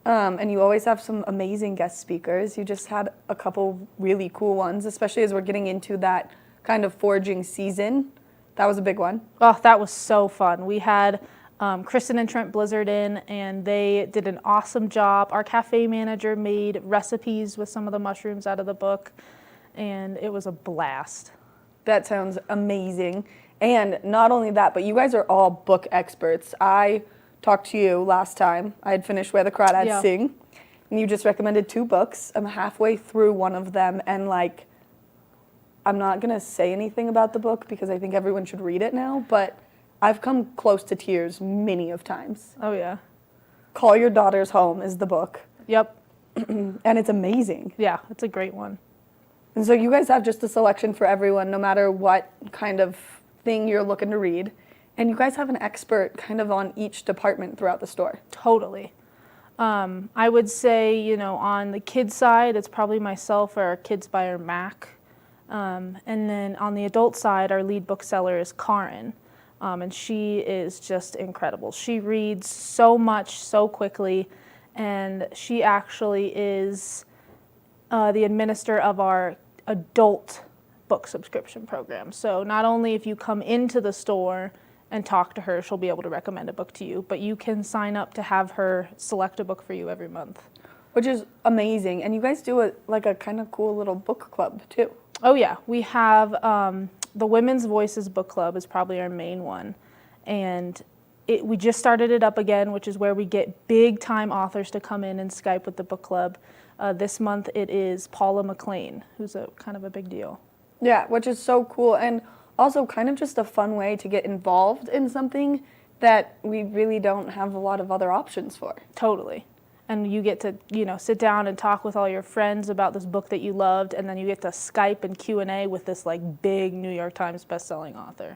And you always have some amazing guest speakers. You just had a couple really cool ones, especially as we're getting into that kind of foraging season. That was a big one. Oh, that was so fun. We had Kristen and Trent Blizzard in, and they did an awesome job. Our cafe manager made recipes with some of the mushrooms out of the book, and it was a blast. That sounds amazing. And not only that, but you guys are all book experts. I talked to you last time. I had finished Where the Crawdads Sing, and you just recommended 2 books. I'm halfway through one of them, and I'm not going to say anything about the book because I think everyone should read it now, but I've come close to tears many of times. Oh, yeah. Call Your Daughters Home is the book. Yep. And it's amazing. Yeah, it's a great one. And so you guys have just a selection for everyone, no matter what kind of thing you're looking to read. And you guys have an expert kind of on each department throughout the store. Totally. I would say, on the kids side, it's probably myself or our kids buyer, Mac. And then on the adult side, our lead bookseller is Karin. And she is just incredible. She reads so much so quickly, and she actually is the administrator of our adult book subscription program. So not only if you come into the store and talk to her, she'll be able to recommend a book to you, but you can sign up to have her select a book for you every month. Which is amazing. And you guys do a kind of cool little book club too. Oh yeah, we have the Women's Voices Book Club is probably our main one. And we just started it up again, which is where we get big time authors to come in and Skype with the book club. This month it is Paula McLean, who's a kind of a big deal. Yeah, which is so cool, and also kind of just a fun way to get involved in something that we really don't have a lot of other options for. Totally. And you get to, sit down and talk with all your friends about this book that you loved, and then you get to Skype and Q&A with this big New York Times bestselling author.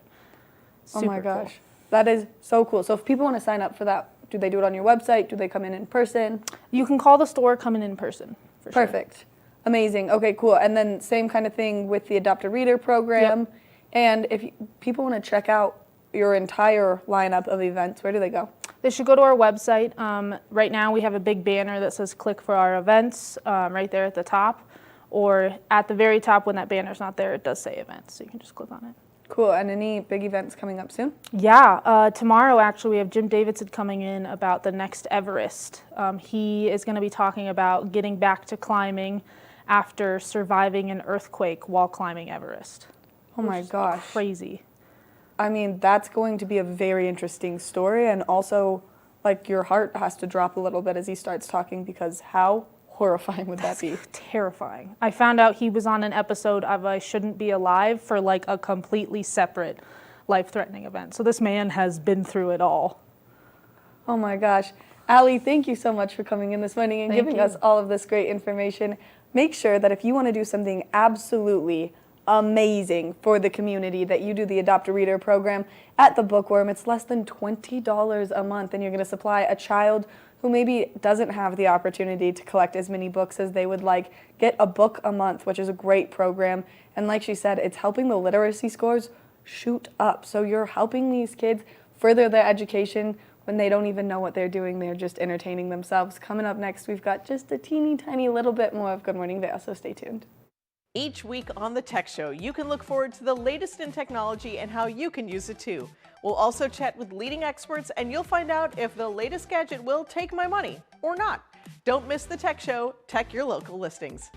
Oh my Super gosh. cool. That is so cool. So if people want to sign up for that, do they do it on your website? Do they come in person? You can call the store, come in person. For sure. Perfect. Amazing. Okay, cool. And then same kind of thing with the Adopt a Reader program. Yep. And if people want to check out your entire lineup of events, where do they go? They should go to our website. Right now we have a big banner that says click for our events right there at the top. Or at the very top when that banner's not there, it does say events. So you can just click on it. Cool. And any big events coming up soon? Yeah. Tomorrow, actually, we have Jim Davidson coming in about the next Everest. He is going to be talking about getting back to climbing after surviving an earthquake while climbing Everest. Oh my gosh. Crazy. I mean, that's going to be a very interesting story, and also, your heart has to drop a little bit as he starts talking, because how horrifying would that be? Terrifying. I found out he was on an episode of I Shouldn't Be Alive for a completely separate life-threatening event. So this man has been through it all. Oh my gosh. Allie, thank you so much for coming in this morning and giving us all of this great information. Make sure that if you want to do something absolutely amazing for the community, that you do the Adopt a Reader program at the Bookworm. It's less than $20 a month, and you're going to supply a child who maybe doesn't have the opportunity to collect as many books as they would like, get a book a month, which is a great program. And like she said, it's helping the literacy scores shoot up. So you're helping these kids further their education when they don't even know what they're doing. They're just entertaining themselves. Coming up next, we've got just a teeny tiny little bit more of Good Morning Vail, so stay tuned. Each week on the Tech Show, you can look forward to the latest in technology and how you can use it too. We'll also chat with leading experts, and you'll find out if the latest gadget will take my money or not. Don't miss the Tech Show. Tech your local listings.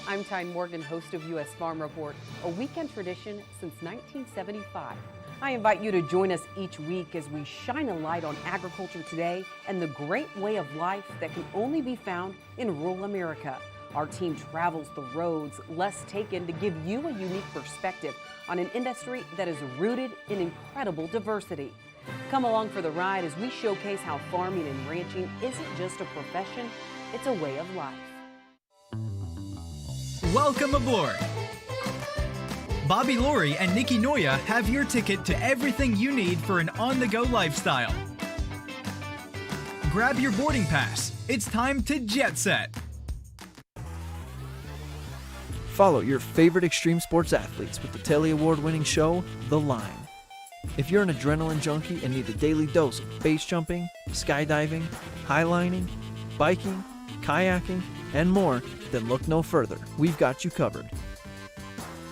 I'm Tyne Morgan, host of U.S. Farm Report, a weekend tradition since 1975. I invite you to join us each week as we shine a light on agriculture today and the great way of life that can only be found in rural America. Our team travels the roads less taken to give you a unique perspective on an industry that is rooted in incredible diversity. Come along for the ride as we showcase how farming and ranching isn't just a profession, it's a way of life. Welcome aboard! Bobby Laurie and Nikki Noya have your ticket to everything you need for an on-the-go lifestyle. Grab your boarding pass. It's time to jet set. Follow your favorite extreme sports athletes with the Telly Award-winning show, The Line. If you're an adrenaline junkie and need a daily dose of base jumping, skydiving, highlining, biking, kayaking, and more, then look no further. We've got you covered.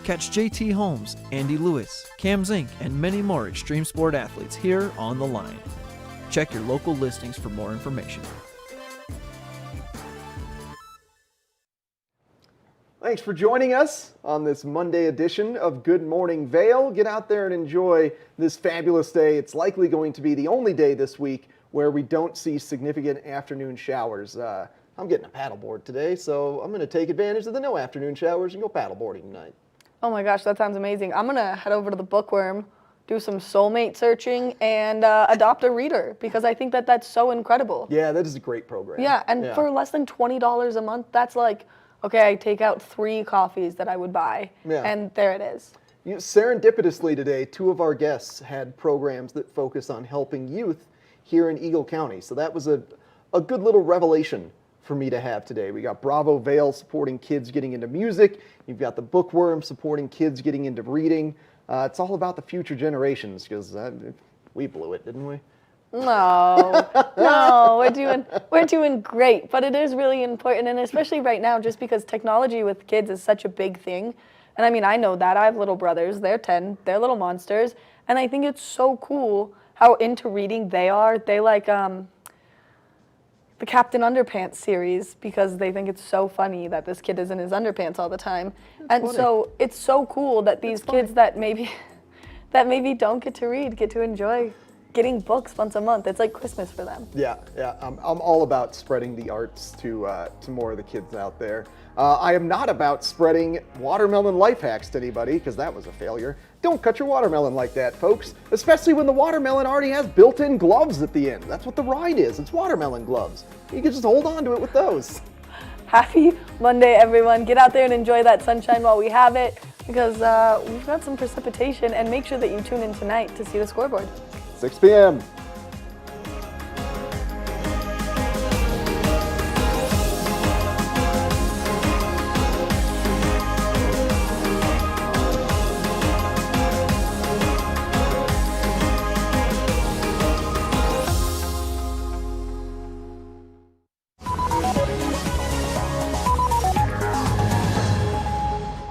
Catch JT Holmes, Andy Lewis, Cam Zink, and many more extreme sport athletes here on The Line. Check your local listings for more information. Thanks for joining us on this Monday edition of Good Morning Vail. Get out there and enjoy this fabulous day. It's likely going to be the only day this week where we don't see significant afternoon showers. I'm getting a paddleboard today, so I'm going to take advantage of the no afternoon showers and go paddleboarding tonight. Oh my gosh, that sounds amazing. I'm going to head over to the Bookworm, do some soulmate searching, and adopt a reader, because I think that that's so incredible. Yeah, that is a great program. Yeah, and for less than $20 a month, that's like, okay, I take out 3 coffees that I would buy, and there it is. Serendipitously today, 2 of our guests had programs that focus on helping youth here in Eagle County. So that was a good little revelation for me to have today. We got Bravo Vail supporting kids getting into music. You've got the Bookworm supporting kids getting into reading. It's all about the future generations, because we blew it, didn't we? No, no, we're doing great, but it is really important, and especially right now, just because technology with kids is such a big thing. And I mean, I know that. I have little brothers. They're 10. They're little monsters, and I think it's so cool how into reading they are. They like the Captain Underpants series because they think it's so funny that this kid is in his underpants all the time. And so it's so cool that these kids that maybe don't get to read get to enjoy getting books once a month. It's like Christmas for them. Yeah, yeah. I'm all about spreading the arts to more of the kids out there. I am not about spreading watermelon life hacks to anybody, because that was a failure. Don't cut your watermelon like that, folks. Especially when the watermelon already has built-in gloves at the end. That's what the ride is. It's watermelon gloves. You can just hold on to it with those. Happy Monday, everyone. Get out there and enjoy that sunshine while we have it, because we've got some precipitation, and make sure that you tune in tonight to see the scoreboard. 6 p.m.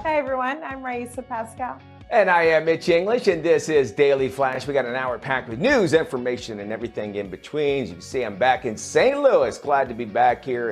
Hi everyone, I'm Raisa Pascal. And I am Mitch English, and this is Daily Flash. We got an hour packed with news, information, and everything in between. As you can see, I'm back in St. Louis. Glad to be back here.